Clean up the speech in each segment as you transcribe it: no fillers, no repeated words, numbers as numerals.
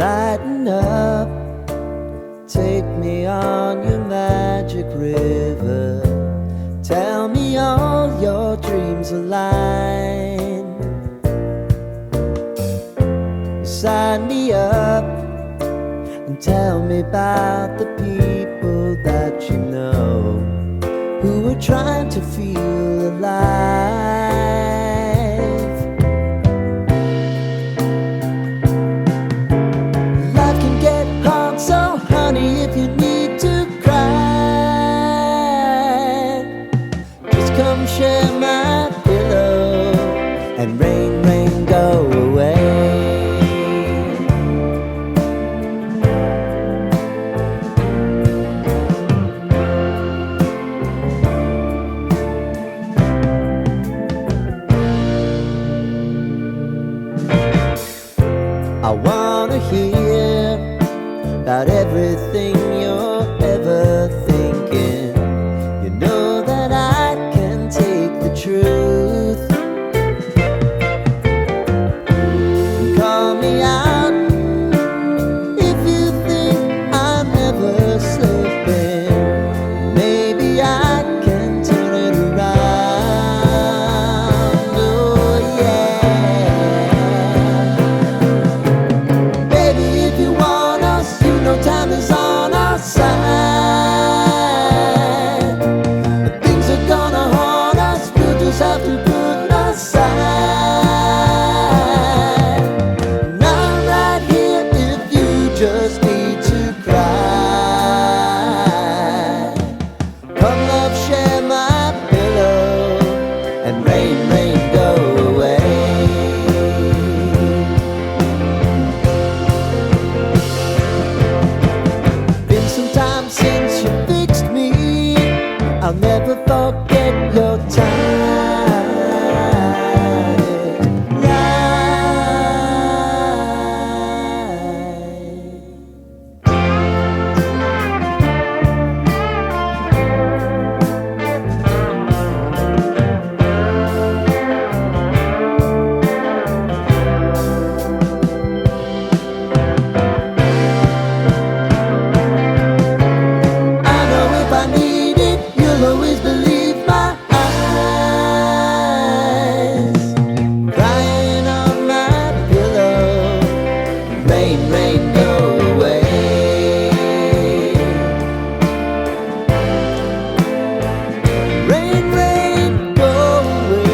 Lighten up, take me on your magic river. Tell me all your dreams align. Sign me up and tell me about the people that you know who are trying to feel alive. Life can get hard, so honey, if you need to cry, just come share my pillow and rain, rain, go away. I wanna hear about everything you're ever thinking. You know that I can take the truth. Call me out if you think I'm never slipping. Maybe I can turn it around. Oh yeah. Time is on our side. But things are gonna haunt us. We'll just have to put aside. And I'm right here if you just need to cry. Come love, share my pillow and rain, rain, go away. Since you fixed me, I'll never forget your time. Always believe my eyes, crying on my pillow. Rain, rain, go away. Rain, rain, go away.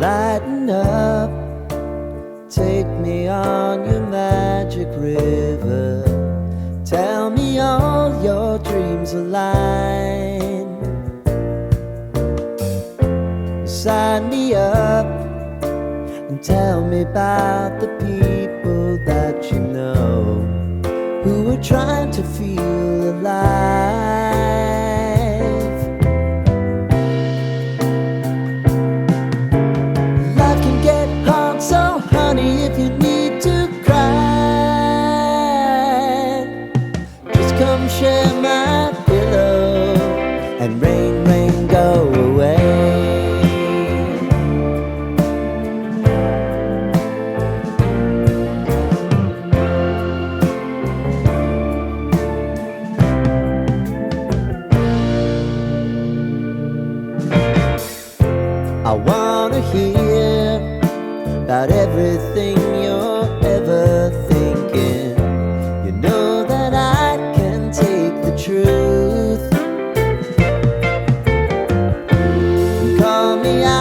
Lighten up, take me on your magic river. Tell me all your dreams align. Sign me up and tell me about the people that you know who are trying to feel alive. So honey, if you need to cry, just come share my pillow and rain, rain, go away. I wanna hear about everything you're ever thinking. You know that I can take the truth. Call me out